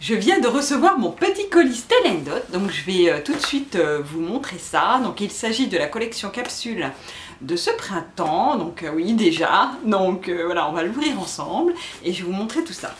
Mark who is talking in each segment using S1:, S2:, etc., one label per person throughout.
S1: Je viens de recevoir mon petit colis Stella & Dot, donc je vais tout de suite vous montrer ça. Donc il s'agit de la collection capsule de ce printemps, donc oui déjà, donc voilà, on va l'ouvrir ensemble et je vais vous montrer tout ça.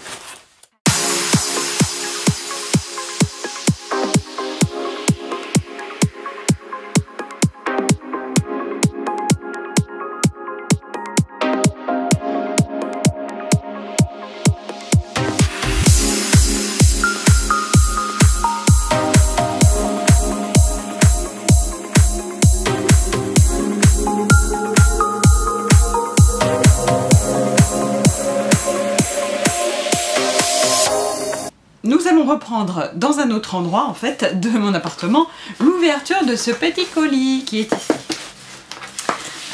S1: Nous allons reprendre dans un autre endroit en fait de mon appartement l'ouverture de ce petit colis qui est ici.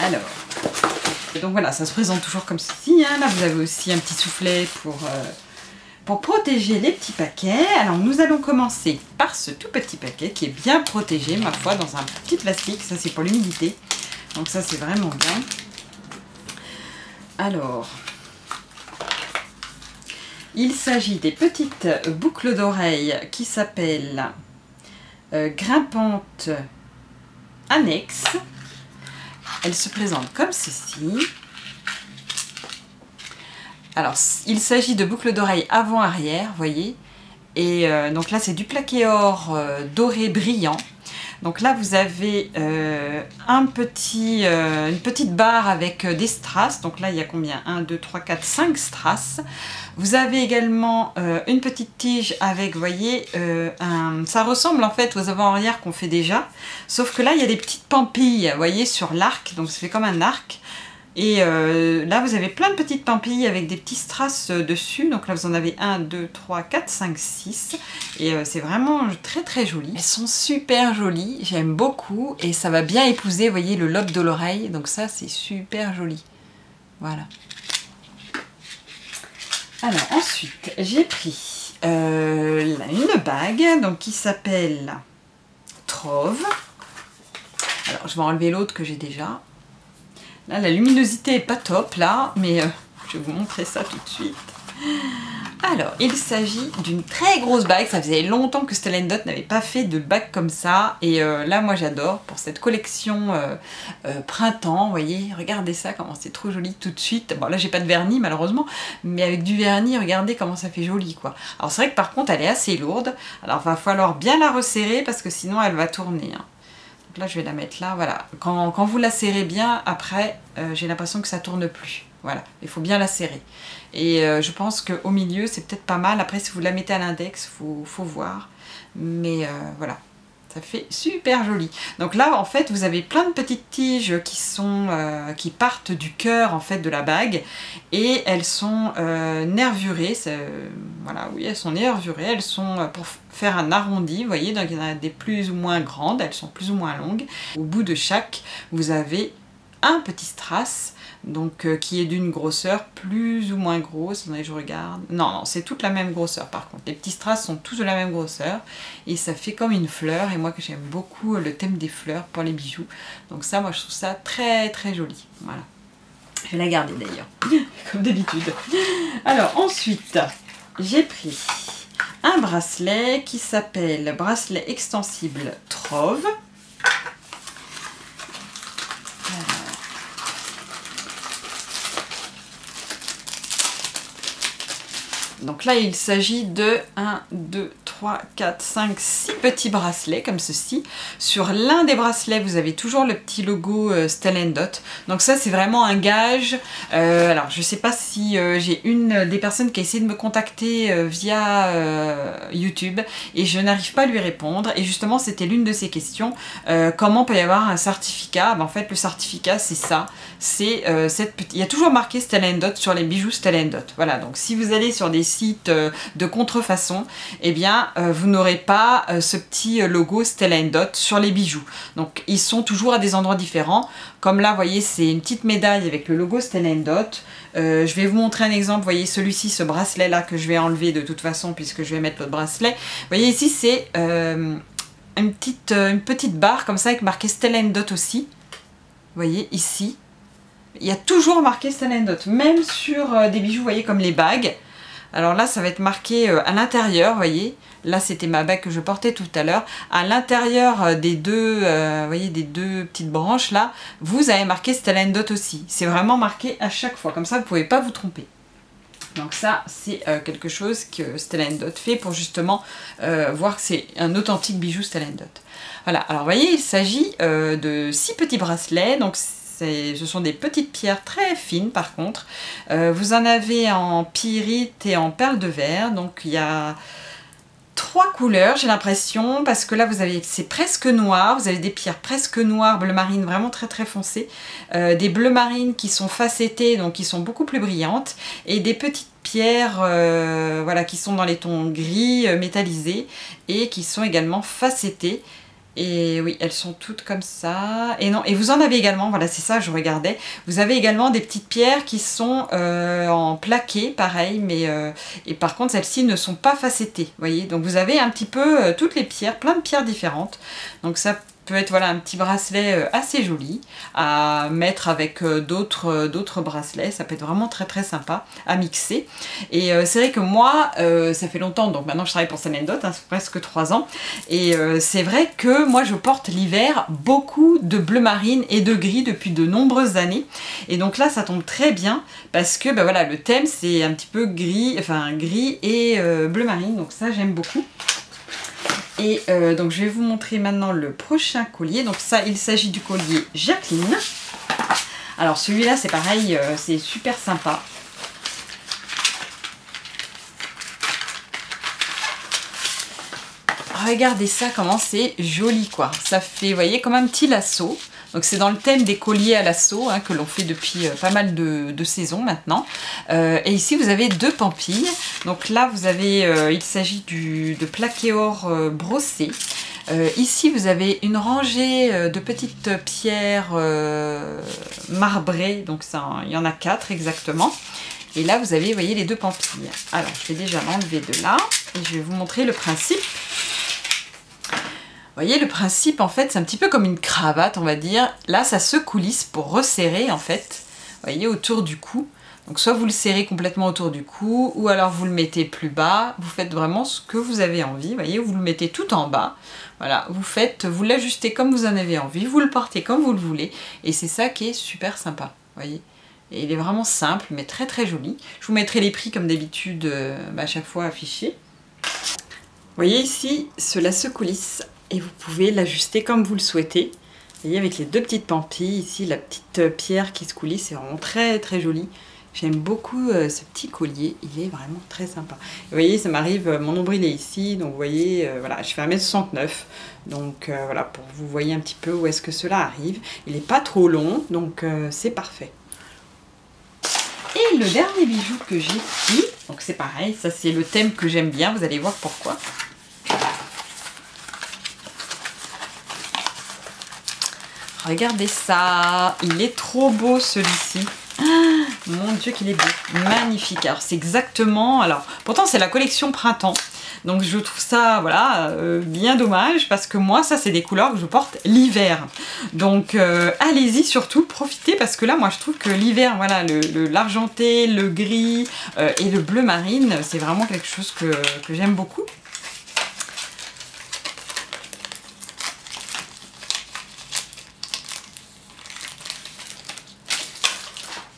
S1: Alors, donc voilà, ça se présente toujours comme ceci, hein. Là vous avez aussi un petit soufflet pour protéger les petits paquets. Alors nous allons commencer par ce tout petit paquet qui est bien protégé ma foi dans un petit plastique, ça c'est pour l'humidité, donc ça c'est vraiment bien. Alors, il s'agit des petites boucles d'oreilles qui s'appellent grimpantes annexes. Elles se présentent comme ceci. Alors, il s'agit de boucles d'oreilles avant-arrière, voyez. Et donc là, c'est du plaqué or doré brillant. Donc là, vous avez une petite barre avec des strass. Donc là, il y a combien? 1, 2, 3, 4, 5 strass. Vous avez également une petite tige avec, vous voyez, ça ressemble en fait aux avant-arrière qu'on fait déjà. Sauf que là, il y a des petites pampilles, vous voyez, sur l'arc. Donc ça fait comme un arc. Et là, vous avez plein de petites pampilles avec des petits strass dessus. Donc là, vous en avez 1, 2, 3, 4, 5, 6. Et c'est vraiment très très joli. Elles sont super jolies, j'aime beaucoup. Et ça va bien épouser, vous voyez, le lobe de l'oreille. Donc ça, c'est super joli. Voilà. Alors ensuite, j'ai pris une bague donc, qui s'appelle Trove. Alors, je vais enlever l'autre que j'ai déjà. Là, la luminosité est pas top, là, mais je vais vous montrer ça tout de suite. Alors, il s'agit d'une très grosse bague. Ça faisait longtemps que Stella & Dot n'avait pas fait de bague comme ça. Et là, moi, j'adore pour cette collection printemps. Vous voyez, regardez ça, comment c'est trop joli tout de suite. Bon, là, j'ai pas de vernis, malheureusement. Mais avec du vernis, regardez comment ça fait joli, quoi. Alors, c'est vrai que par contre, elle est assez lourde. Alors, il va falloir bien la resserrer parce que sinon, elle va tourner, hein. Donc là, je vais la mettre là, voilà. Quand vous la serrez bien, après, j'ai l'impression que ça tourne plus. Voilà, il faut bien la serrer. Et je pense qu'au milieu, c'est peut-être pas mal. Après, si vous la mettez à l'index, faut voir. Mais voilà, ça fait super joli. Donc là, en fait, vous avez plein de petites tiges qui partent du cœur en fait de la bague. Et elles sont nervurées. Voilà, oui, elles sont nervurées. Elles sont pour faire un arrondi, vous voyez, donc il y en a des plus ou moins grandes, elles sont plus ou moins longues. Au bout de chaque, vous avez un petit strass, donc qui est d'une grosseur plus ou moins grosse. Attendez, je regarde. Non, c'est toute la même grosseur par contre. Les petits strass sont tous de la même grosseur et ça fait comme une fleur. Et moi que j'aime beaucoup le thème des fleurs pour les bijoux. Donc ça, moi je trouve ça très très joli. Voilà. Je vais la garder d'ailleurs, comme d'habitude. Alors ensuite, j'ai pris un bracelet qui s'appelle bracelet extensible Trove. Donc là, il s'agit de 1, 2, 3, 4, 5, 6 petits bracelets comme ceci. Sur l'un des bracelets, vous avez toujours le petit logo Stella & Dot. Donc ça, c'est vraiment un gage. Alors, je ne sais pas si j'ai une des personnes qui a essayé de me contacter via YouTube et je n'arrive pas à lui répondre. Et justement, c'était l'une de ces questions. Comment peut y avoir un certificat? En fait, le certificat, c'est ça. C'est il y a toujours marqué Stella & Dot sur les bijoux Stella & Dot. Voilà, donc si vous allez sur des sites de contrefaçon, eh bien vous n'aurez pas ce petit logo Stella & Dot sur les bijoux. Donc ils sont toujours à des endroits différents. Comme là, vous voyez, c'est une petite médaille avec le logo Stella & Dot. Je vais vous montrer un exemple. Vous voyez celui-ci, ce bracelet là que je vais enlever de toute façon puisque je vais mettre l'autre bracelet. Vous voyez ici, c'est une petite barre comme ça avec marqué Stella & Dot aussi. Vous voyez ici. Il y a toujours marqué Stella & Dot, même sur des bijoux, vous voyez, comme les bagues. Alors là, ça va être marqué à l'intérieur, vous voyez. Là, c'était ma bague que je portais tout à l'heure. À l'intérieur des deux, vous voyez, des deux petites branches là, vous avez marqué Stella & Dot aussi. C'est vraiment marqué à chaque fois. Comme ça, vous ne pouvez pas vous tromper. Donc ça, c'est quelque chose que Stella & Dot fait pour justement voir que c'est un authentique bijou Stella & Dot. Voilà, alors vous voyez, il s'agit de 6 petits bracelets. Donc ce sont des petites pierres très fines par contre. Vous en avez en pyrite et en perles de verre. Donc il y a 3 couleurs, j'ai l'impression, parce que là vous avez, c'est presque noir, vous avez des pierres presque noires, bleu marine, vraiment très très foncées, des bleus marines qui sont facettées, donc qui sont beaucoup plus brillantes, et des petites pierres voilà, qui sont dans les tons gris métallisés, et qui sont également facettées. Et oui, elles sont toutes comme ça. Et non, et vous en avez également, voilà, c'est ça, je regardais. Vous avez également des petites pierres qui sont en plaqué, pareil, mais et par contre, celles-ci ne sont pas facettées, vous voyez. Donc vous avez un petit peu toutes les pierres, plein de pierres différentes. Donc ça peut être voilà un petit bracelet assez joli à mettre avec d'autres bracelets. Ça peut être vraiment très très sympa à mixer. Et c'est vrai que moi, ça fait longtemps, donc maintenant je travaille pour Stella & Dot, hein, presque 3 ans. Et c'est vrai que moi je porte l'hiver beaucoup de bleu marine et de gris depuis de nombreuses années. Et donc là ça tombe très bien parce que ben voilà, le thème c'est un petit peu gris, enfin gris et bleu marine. Donc ça j'aime beaucoup. Et donc je vais vous montrer maintenant le prochain collier. Donc ça, il s'agit du collier Jacqueline. Alors celui-là c'est pareil, c'est super sympa. Regardez ça, comment c'est joli quoi. Ça fait, vous voyez, comme un petit lasso. Donc c'est dans le thème des colliers à lasso hein, que l'on fait depuis pas mal de saisons maintenant. Et ici vous avez 2 pampilles. Donc là vous avez, il s'agit de plaqué or brossé. Ici vous avez une rangée de petites pierres marbrées. Donc ça, il y en a 4 exactement. Et là vous avez, vous voyez, les 2 pampilles. Alors je vais déjà l'enlever de là et je vais vous montrer le principe. Vous voyez, le principe, en fait, c'est un petit peu comme une cravate, on va dire. Là, ça se coulisse pour resserrer, en fait, vous voyez, autour du cou. Donc, soit vous le serrez complètement autour du cou, ou alors vous le mettez plus bas. Vous faites vraiment ce que vous avez envie, vous voyez, vous le mettez tout en bas. Voilà, vous l'ajustez comme vous en avez envie, vous le portez comme vous le voulez. Et c'est ça qui est super sympa, vous voyez. Et il est vraiment simple, mais très très joli. Je vous mettrai les prix, comme d'habitude, à chaque fois affichés. Vous voyez ici, cela se coulisse. Et vous pouvez l'ajuster comme vous le souhaitez. Vous voyez, avec les 2 petites pampilles, ici la petite pierre qui se coulisse, c'est vraiment très très joli. J'aime beaucoup ce petit collier, il est vraiment très sympa. Vous voyez, ça m'arrive, mon nombril est ici, donc vous voyez, voilà, je fais 1m69. Donc voilà, pour que vous voyez un petit peu où est-ce que cela arrive. Il n'est pas trop long, donc c'est parfait. Et le dernier bijou que j'ai pris, donc c'est pareil, ça c'est le thème que j'aime bien, vous allez voir pourquoi. Regardez ça, il est trop beau celui-ci. Ah, mon Dieu qu'il est beau, magnifique. Alors c'est exactement, alors pourtant c'est la collection printemps. Donc je trouve ça, voilà, bien dommage parce que moi ça c'est des couleurs que je porte l'hiver. Donc allez-y surtout, profitez parce que là moi je trouve que l'hiver, voilà, l'argenté, le gris et le bleu marine, c'est vraiment quelque chose que j'aime beaucoup.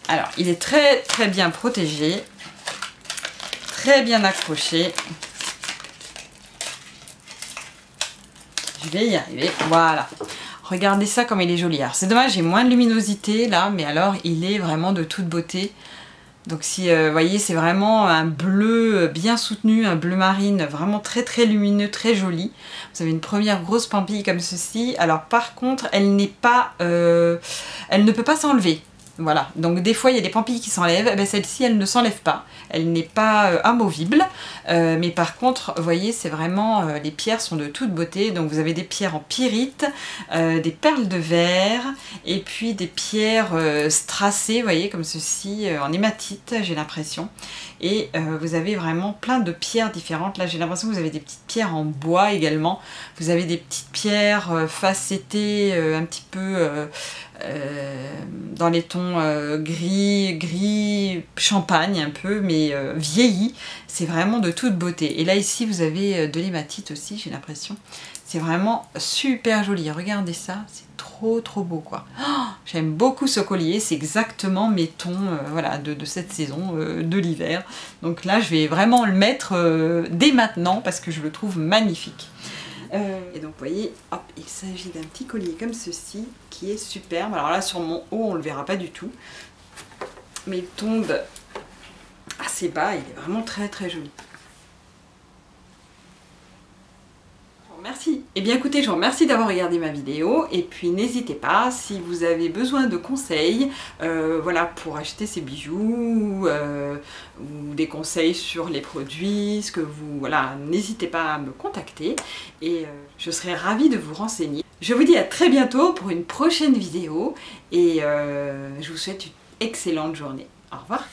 S1: Alors, il est très très bien protégé, très bien accroché. Je vais y arriver, voilà. Regardez ça comme il est joli. Alors c'est dommage, j'ai moins de luminosité là, mais alors il est vraiment de toute beauté. Donc si vous voyez, c'est vraiment un bleu bien soutenu, un bleu marine vraiment très très lumineux, très joli. Vous avez une première grosse pampille comme ceci. Alors par contre, elle n'est pas, elle ne peut pas s'enlever. Voilà, donc des fois il y a des pampilles qui s'enlèvent, ben, celle-ci elle ne s'enlève pas, elle n'est pas amovible, mais par contre, vous voyez, c'est vraiment, les pierres sont de toute beauté, donc vous avez des pierres en pyrite, des perles de verre, et puis des pierres strassées, vous voyez, comme ceci, en hématite, j'ai l'impression, et vous avez vraiment plein de pierres différentes. Là j'ai l'impression que vous avez des petites pierres en bois également, vous avez des petites pierres facettées, un petit peu dans les tons gris champagne un peu, mais vieilli. C'est vraiment de toute beauté. Et là ici vous avez de l'hématite aussi, j'ai l'impression. C'est vraiment super joli. Regardez ça, c'est trop beau quoi. Oh, j'aime beaucoup ce collier, c'est exactement mes tons voilà, de cette saison de l'hiver. Donc là je vais vraiment le mettre dès maintenant parce que je le trouve magnifique. Et donc vous voyez, hop, il s'agit d'un petit collier comme ceci qui est superbe. Alors là sur mon haut on le verra pas du tout, mais il tombe assez bas, il est vraiment très joli. Merci. Et bien écoutez, je vous remercie d'avoir regardé ma vidéo et puis n'hésitez pas si vous avez besoin de conseils voilà, pour acheter ces bijoux ou des conseils sur les produits, ce que vous voilà, n'hésitez pas à me contacter et je serai ravie de vous renseigner. Je vous dis à très bientôt pour une prochaine vidéo et je vous souhaite une excellente journée. Au revoir.